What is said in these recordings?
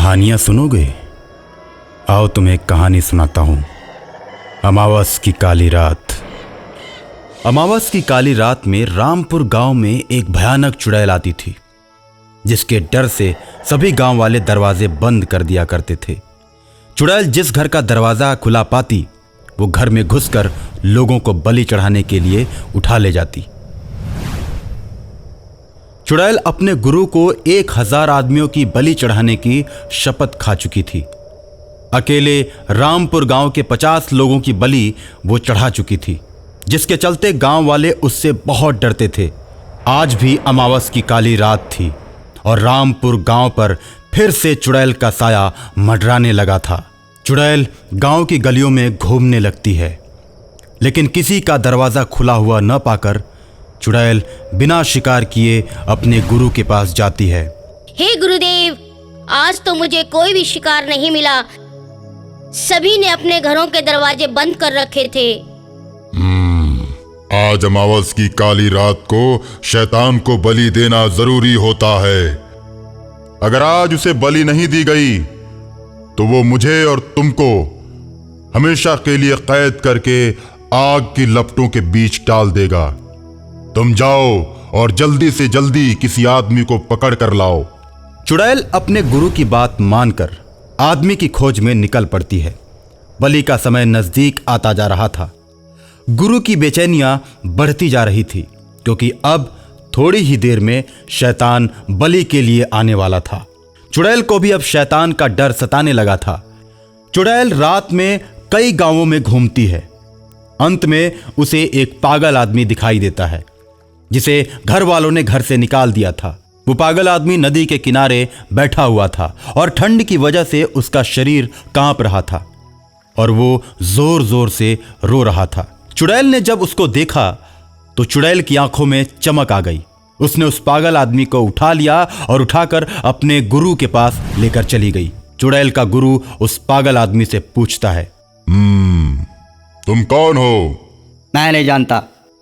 कहानियां सुनोगे? आओ तुम्हें एक कहानी सुनाता हूं। अमावस की काली रात। अमावस की काली रात में रामपुर गांव में एक भयानक चुड़ैल आती थी, जिसके डर से सभी गांव वाले दरवाजे बंद कर दिया करते थे। चुड़ैल जिस घर का दरवाजा खुला पाती, वो घर में घुसकर लोगों को बलि चढ़ाने के लिए उठा ले जाती। चुड़ैल अपने गुरु को 1000 आदमियों की बलि चढ़ाने की शपथ खा चुकी थी। अकेले रामपुर गांव के 50 लोगों की बलि वो चढ़ा चुकी थी, जिसके चलते गांव वाले उससे बहुत डरते थे। आज भी अमावस की काली रात थी और रामपुर गांव पर फिर से चुड़ैल का साया मंडराने लगा था। चुड़ैल गांव की गलियों में घूमने लगती है, लेकिन किसी का दरवाजा खुला हुआ न पाकर चुड़ैल बिना शिकार किए अपने गुरु के पास जाती है। हे गुरुदेव, आज तो मुझे कोई भी शिकार नहीं मिला। सभी ने अपने घरों के दरवाजे बंद कर रखे थे। आज अमावस की काली रात को शैतान को बलि देना जरूरी होता है। अगर आज उसे बलि नहीं दी गई तो वो मुझे और तुमको हमेशा के लिए कैद करके आग की लपटों के बीच डाल देगा। तुम जाओ और जल्दी से जल्दी किसी आदमी को पकड़ कर लाओ। चुड़ैल अपने गुरु की बात मानकर आदमी की खोज में निकल पड़ती है। बलि का समय नजदीक आता जा रहा था। गुरु की बेचैनियां बढ़ती जा रही थी, क्योंकि अब थोड़ी ही देर में शैतान बलि के लिए आने वाला था। चुड़ैल को भी अब शैतान का डर सताने लगा था। चुड़ैल रात में कई गांवों में घूमती है। अंत में उसे एक पागल आदमी दिखाई देता है, जिसे घर वालों ने घर से निकाल दिया था। वो पागल आदमी नदी के किनारे बैठा हुआ था और ठंड की वजह से उसका शरीर कांप रहा था और वो जोर जोर से रो रहा था। चुड़ैल ने जब उसको देखा तो चुड़ैल की आंखों में चमक आ गई। उसने उस पागल आदमी को उठा लिया और उठाकर अपने गुरु के पास लेकर चली गई। चुड़ैल का गुरु उस पागल आदमी से पूछता है, तुम कौन हो? मैं नहीं जानता।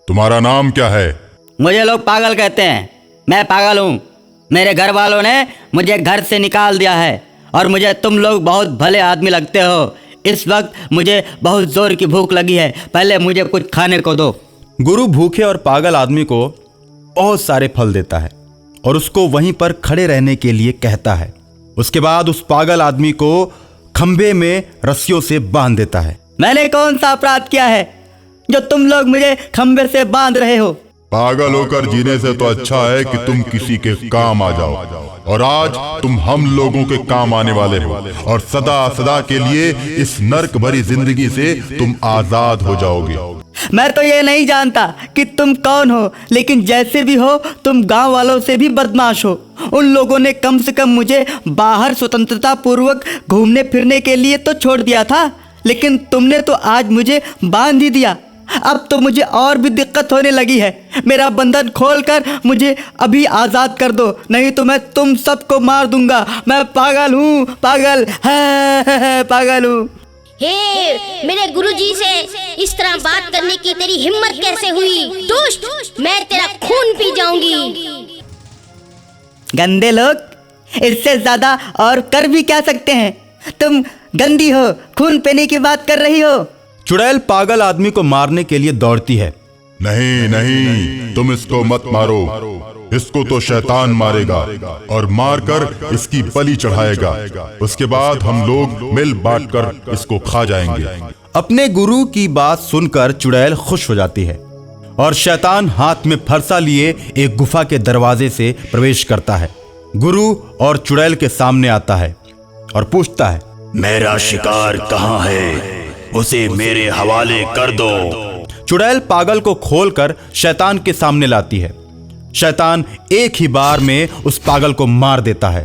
तुम्हारा नाम क्या है? मुझे लोग पागल कहते हैं। मैं पागल हूँ। मेरे घर वालों ने मुझे घर से निकाल दिया है और मुझे तुम लोग बहुत भले आदमी लगते हो। इस वक्त मुझे बहुत जोर की भूख लगी है, पहले मुझे कुछ खाने को दो। गुरु भूखे और पागल आदमी को बहुत सारे फल देता है और उसको वहीं पर खड़े रहने के लिए कहता है। उसके बाद उस पागल आदमी को खंबे में रस्सियों से बांध देता है। मैंने कौन सा अपराध किया है जो तुम लोग मुझे खंबे से बांध रहे हो? पागल होकर जीने से तो अच्छा है कि तुम किसी के काम आ जाओ, और आज तुम हम लोगों के काम आने वाले हो और सदा सदा के लिए इस नर्क भरी जिंदगी से तुम आजाद हो जाओगे। मैं तो ये नहीं जानता कि तुम कौन हो, लेकिन जैसे भी हो तुम गांव वालों से भी बदमाश हो। उन लोगों ने कम से कम मुझे बाहर स्वतंत्रता पूर्वक घूमने फिरने के लिए तो छोड़ दिया था, लेकिन तुमने तो आज मुझे बांध ही दिया। अब तो मुझे और भी दिक्कत होने लगी है। मेरा बंधन खोलकर मुझे अभी आजाद कर दो, नहीं तो मैं तुम सबको मार दूंगा। मैं पागल हूँ, पागल है, पागल हूँ। हे, मेरे गुरुजी से इस तरह बात करने की तेरी हिम्मत कैसे हुई? दुष्ट, मैं तेरा खून पी जाऊंगी। गंदे लोग, इससे ज्यादा और कर भी क्या सकते हैं? तुम गंदी हो, खून पीने की बात कर रही हो। चुड़ैल पागल आदमी को मारने के लिए दौड़ती है। नहीं नहीं, तुम इसको मत मारो। इसको तो शैतान मारेगा और मारकर इसकी बलि चढ़ाएगा। उसके बाद हम लोग मिल बांटकर इसको खा जाएंगे। अपने गुरु की बात सुनकर चुड़ैल खुश हो जाती है और शैतान हाथ में फरसा लिए एक गुफा के दरवाजे से प्रवेश करता है। गुरु और चुड़ैल के सामने आता है और पूछता है, मेरा शिकार कहाँ है? उसे मेरे हवाले कर दो। चुड़ैल पागल को खोलकर शैतान के सामने लाती है। शैतान एक ही बार में उस पागल को मार देता है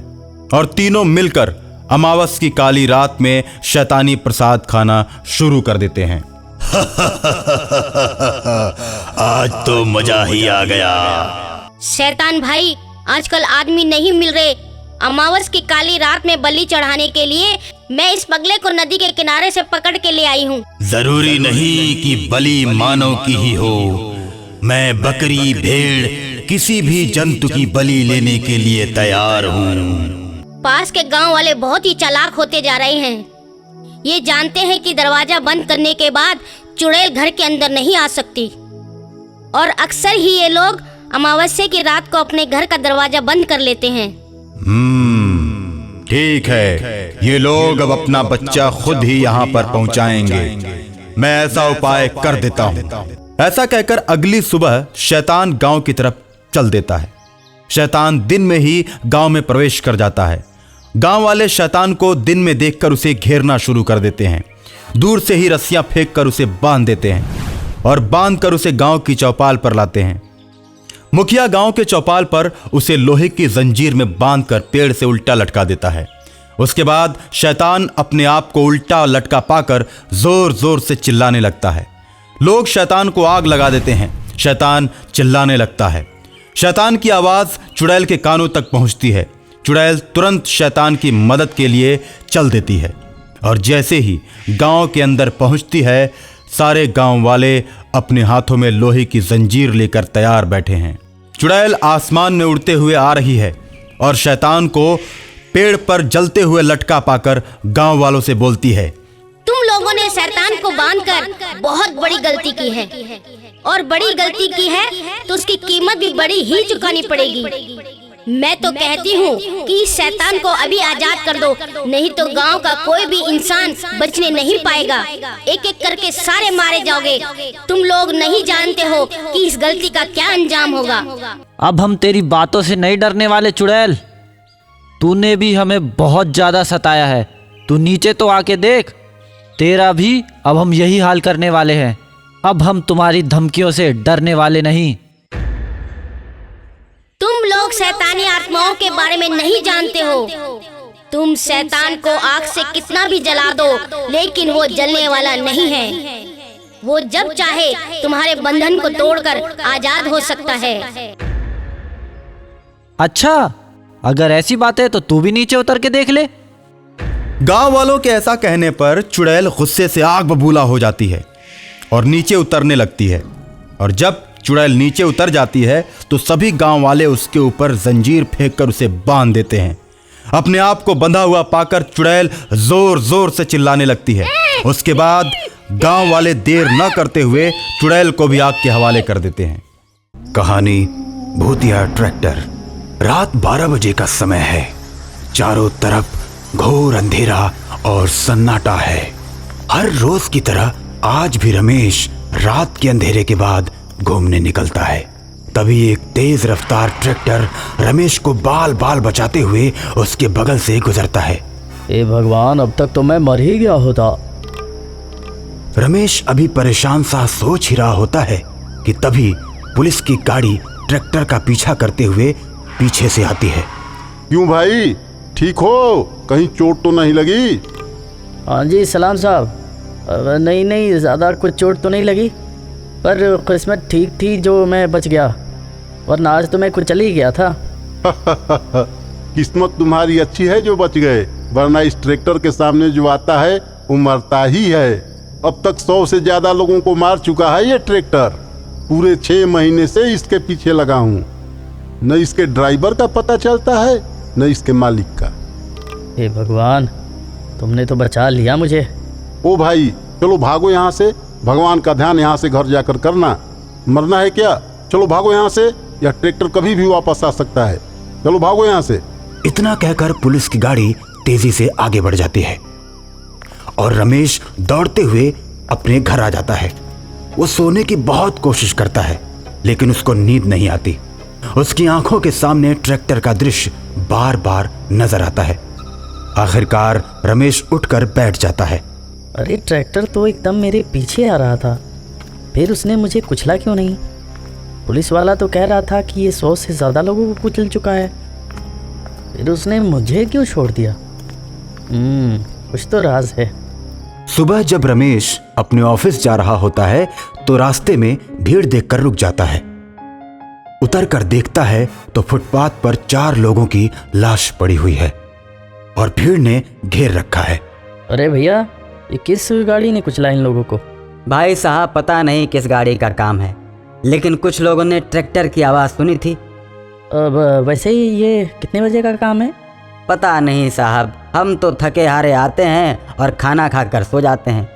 और तीनों मिलकर अमावस की काली रात में शैतानी प्रसाद खाना शुरू कर देते हैं। आज तो मजा ही आ गया। शैतान भाई, आजकल आदमी नहीं मिल रहे। अमावस की काली रात में बलि चढ़ाने के लिए मैं इस पगले को नदी के किनारे से पकड़ के ले आई हूँ। जरूरी नहीं कि बलि मानव की ही हो। मैं बकरी, भेड़, किसी भी जंतु की बलि लेने के लिए तैयार हूँ। पास के गांव वाले बहुत ही चालाक होते जा रहे हैं। ये जानते हैं कि दरवाजा बंद करने के बाद चुड़ैल घर के अंदर नहीं आ सकती, और अक्सर ही ये लोग अमावस्या की रात को अपने घर का दरवाजा बंद कर लेते हैं। ठीक है, ये लोग अब अपना बच्चा खुद ही यहाँ पर पहुँचाएंगे। मैं ऐसा उपाय कर देता हूँ। ऐसा कहकर अगली सुबह शैतान गांव की तरफ चल देता है। शैतान दिन में ही गांव में प्रवेश कर जाता है। गांव वाले शैतान को दिन में देखकर उसे घेरना शुरू कर देते हैं। दूर से ही रस्सियां फेंक कर उसे बांध देते हैं और बांधकर उसे गांव की चौपाल पर लाते हैं। मुखिया गांव के चौपाल पर उसे लोहे की जंजीर में बांधकर पेड़ से उल्टा लटका देता है। उसके बाद शैतान अपने आप को उल्टा लटका पाकर जोर जोर से चिल्लाने लगता है। लोग शैतान को आग लगा देते हैं। शैतान चिल्लाने लगता है। शैतान की आवाज चुड़ैल के कानों तक पहुंचती है। चुड़ैल तुरंत शैतान की मदद के लिए चल देती है, और जैसे ही गांव के अंदर पहुंचती है, सारे गांव वाले अपने हाथों में लोहे की जंजीर लेकर तैयार बैठे हैं। चुड़ैल आसमान में उड़ते हुए आ रही है और शैतान को पेड़ पर जलते हुए लटका पाकर गांव वालों से बोलती है, तुम लोगों ने शैतान को बांधकर बहुत बड़ी गलती की है, और बड़ी गलती की है तो उसकी कीमत भी बड़ी ही चुकानी पड़ेगी। मैं तो कहती हूँ कि इस शैतान को अभी आजाद कर दो, नहीं तो गांव का कोई भी इंसान बचने नहीं पाएगा। एक एक करके सारे मारे जाओगे। तुम लोग नहीं जानते हो कि इस गलती का क्या अंजाम होगा। अब हम तेरी बातों से नहीं डरने वाले चुड़ैल। तूने भी हमें बहुत ज्यादा सताया है। तू नीचे तो आके देख, तेरा भी अब हम यही हाल करने वाले हैं। अब हम तुम्हारी धमकियों से डरने वाले नहीं। तुम लोग शैतानी आत्माओं के बारे में नहीं जानते हो। तुम शैतान को आग से कितना भी जला दो, लेकिन वो जलने वाला नहीं है। वो जब चाहे तुम्हारे बंधन को तोड़कर आजाद हो सकता है। अच्छा, अगर ऐसी बात है तो तू भी नीचे उतर के देख ले। गांव वालों के ऐसा कहने पर चुड़ैल गुस्से से आग बबूला हो जाती है और नीचे उतरने लगती है। और जब चुड़ैल नीचे उतर जाती है तो सभी गांव वाले उसके ऊपर जंजीर फेंककर उसे बांध देते हैं। अपने आप को बंधा हुआ पाकर चुड़ैल जोर जोर से चिल्लाने लगती है। उसके बाद गांव वाले देर न करते हुए चुड़ैल को भी आग के हवाले कर देते हैं। कहानी भूतिया ट्रैक्टर। रात 12 बजे का समय है। चारों तरफ घोर अंधेरा और सन्नाटा है। हर रोज की तरह आज भी रमेश रात के अंधेरे के बाद घूमने निकलता है। तभी एक तेज रफ्तार ट्रैक्टर रमेश को बाल बाल बचाते हुए उसके बगल से गुजरता है। हे भगवान, अब तक तो मैं मर ही गया होता। रमेश अभी परेशान सा सोच ही रहा होता है कि तभी पुलिस की गाड़ी ट्रैक्टर का पीछा करते हुए पीछे से आती है। क्यों भाई, ठीक हो? कहीं चोट तो नहीं लगी? हाँ जी सलाम साहब। नहीं नहीं, ज़्यादा कुछ चोट तो नहीं लगी, पर किस्मत ठीक थी जो मैं बच गया, वरना आज तो मैं कुछ चल ही गया था। किस्मत तुम्हारी अच्छी है जो बच गए, वरना इस ट्रैक्टर के सामने जो आता है वो मरता ही है। अब तक 100 से ज्यादा लोगों को मार चुका है ये ट्रैक्टर। पूरे 6 महीने से इसके पीछे लगा हूँ। न इसके ड्राइवर का पता चलता है न इसके मालिक का। हे भगवान, तुमने तो बचा लिया मुझे। ओ भाई, चलो भागो यहाँ से। भगवान का ध्यान यहाँ से घर जाकर करना। मरना है क्या? चलो भागो यहाँ से, यह ट्रैक्टर कभी भी वापस आ सकता है। चलो भागो यहाँ से। इतना कहकर पुलिस की गाड़ी तेजी से आगे बढ़ जाती है और रमेश दौड़ते हुए अपने घर आ जाता है। वो सोने की बहुत कोशिश करता है, लेकिन उसको नींद नहीं आती। उसकी आंखों के सामने ट्रैक्टर का दृश्य बार बार नजर आता है। आखिरकार रमेश उठकर बैठ जाता है। अरे ट्रैक्टर तो एकदम मेरे पीछे आ रहा था, फिर उसने मुझे कुचला क्यों नहीं? पुलिस वाला तो कह रहा था कि ये 100 से ज़्यादा लोगों को कुचल चुका है, फिर उसने मुझे क्यों छोड़ दिया? कुछ तो राज है। सुबह जब रमेश अपने ऑफिस जा रहा होता है तो रास्ते में भीड़ देखकर रुक जाता है। उतर कर देखता है तो फुटपाथ पर 4 लोगों की लाश पड़ी हुई है और भीड़ ने घेर रखा है। अरे भैया, ये किस गाड़ी ने कुचला इन लोगों को? भाई साहब, पता नहीं किस गाड़ी का काम है, लेकिन कुछ लोगों ने ट्रैक्टर की आवाज़ सुनी थी। अब वैसे ही ये कितने बजे का काम है? पता नहीं साहब, हम तो थके हारे आते हैं और खाना खाकर सो जाते हैं,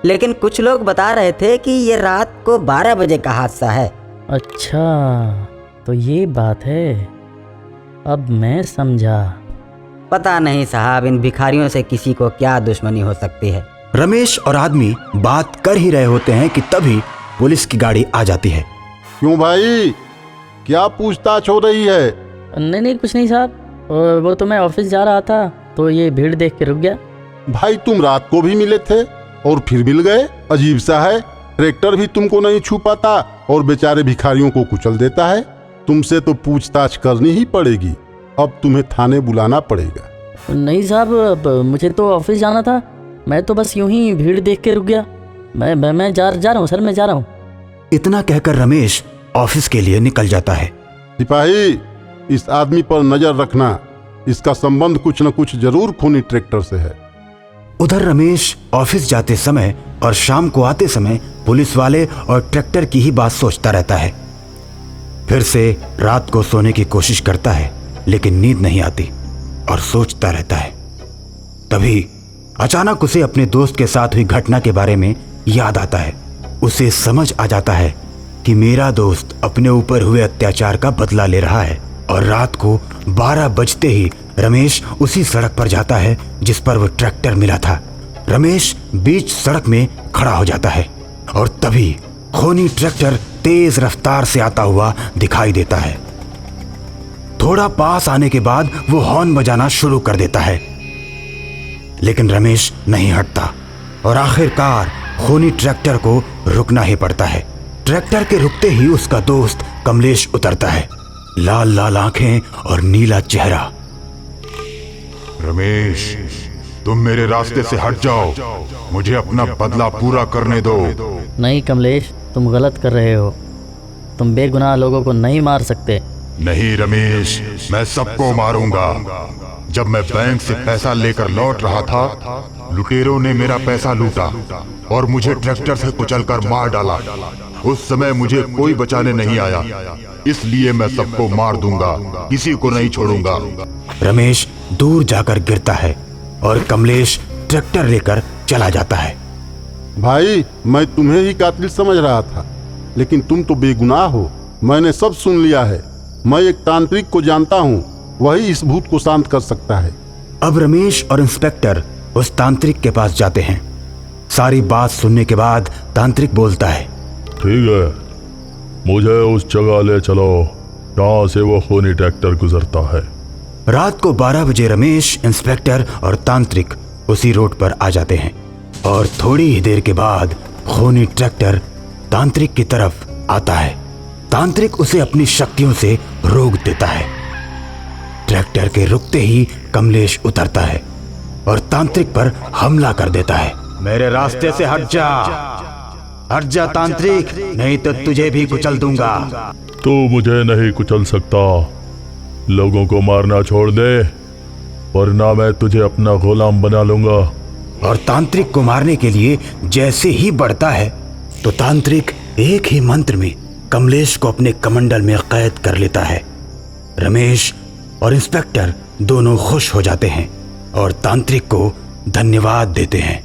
लेकिन कुछ लोग बता रहे थे कि ये रात को 12 बजे का हादसा है। अच्छा, तो ये बात है, अब मैं समझा। पता नहीं साहब, इन भिखारियों से किसी को क्या दुश्मनी हो सकती है। रमेश और आदमी बात कर ही रहे होते हैं कि तभी पुलिस की गाड़ी आ जाती है। क्यों भाई, क्या पूछताछ हो रही है? नहीं नहीं, कुछ नहीं साहब, और वो तो मैं ऑफिस जा रहा था तो ये भीड़ देख के रुक गया। भाई तुम रात को भी मिले थे और फिर मिल गए, अजीब सा है। ट्रैक्टर भी तुमको नहीं छू पाता और बेचारे भिखारियों को कुचल देता है। तुमसे तो पूछताछ करनी ही पड़ेगी, अब तुम्हें थाने बुलाना पड़ेगा। नहीं साहब, अब मुझे तो ऑफिस जाना था, मैं तो बस यूं ही भीड़ देख के रुक गया। मैं जा रहा हूँ सर, मैं जा रहा हूँ। इतना कहकर रमेश ऑफिस के लिए निकल जाता है। सिपाही, इस आदमी पर नजर रखना, इसका संबंध कुछ न कुछ जरूर खूनी ट्रैक्टर से है। उधर रमेश ऑफिस जाते समय और शाम को आते समय पुलिस वाले और ट्रैक्टर की ही बात सोचता रहता है। फिर से रात को सोने की कोशिश करता है, लेकिन नींद नहीं आती और सोचता रहता है। तभी अचानक उसे अपने दोस्त के साथ हुई घटना के बारे में याद आता है। उसे समझ आ जाता है कि मेरा दोस्त अपने ऊपर हुए अत्याचार का बदला ले रहा है, और रात को 12 बजते ही रमेश उसी सड़क पर जाता है जिस पर वो ट्रैक्टर मिला था। रमेश बीच सड़क में खड़ा हो जाता है और तभी खूनी ट्रैक्टर तेज रफ्तार से आता हुआ दिखाई देता है। थोड़ा पास आने के बाद वो हॉर्न बजाना शुरू कर देता है, लेकिन रमेश नहीं हटता और आखिरकार खूनी ट्रैक्टर को रुकना ही पड़ता है। ट्रैक्टर के रुकते ही उसका दोस्त कमलेश उतरता है, लाल लाल आंखें और नीला चेहरा। रमेश, तुम मेरे रास्ते से हट जाओ, मुझे अपना बदला पूरा करने दो। नहीं कमलेश, तुम गलत कर रहे हो, तुम बेगुनाह लोगों को नहीं मार सकते। नहीं रमेश, मैं सबको मारूंगा। जब मैं बैंक से पैसा लेकर लौट रहा था, लुटेरों ने मेरा पैसा लूटा और मुझे ट्रैक्टर से कुचलकर मार डाला। उस समय मुझे कोई बचाने नहीं आया, इसलिए मैं सबको मार दूंगा, किसी को नहीं छोड़ूंगा। रमेश दूर जाकर गिरता है और कमलेश ट्रैक्टर लेकर चला जाता है। भाई, मैं तुम्हें ही कातिल समझ रहा था, लेकिन तुम तो बेगुनाह हो। मैंने सब सुन लिया है। मैं एक तांत्रिक को जानता हूँ, वही इस भूत को शांत कर सकता है। अब रमेश और इंस्पेक्टर उस तांत्रिक के पास जाते हैं। सारी बात सुनने के बाद तांत्रिक बोलता है, ठीक है, मुझे उस जगह ले चलो जहाँ से वो खूनी ट्रैक्टर गुजरता है। रात को 12 बजे रमेश, इंस्पेक्टर और तांत्रिक उसी रोड पर आ जाते हैं और थोड़ी ही देर के बाद खूनी ट्रैक्टर तांत्रिक की तरफ आता है। तांत्रिक उसे अपनी शक्तियों से रोक देता है। ट्रैक्टर के रुकते ही कमलेश उतरता है और तांत्रिक पर हमला कर देता है। मेरे रास्ते से हट जा तांत्रिक, नहीं तो तुझे भी कुचल दूंगा। तू मुझे नहीं कुचल सकता, लोगों को मारना छोड़ दे, वरना मैं तुझे अपना गुलाम बना लूंगा। और तांत्रिक को मारने के लिए जैसे ही बढ़ता है तो तांत्रिक एक ही मंत्र में कमलेश को अपने कमंडल में कैद कर लेता है। रमेश और इंस्पेक्टर दोनों खुश हो जाते हैं और तांत्रिक को धन्यवाद देते हैं।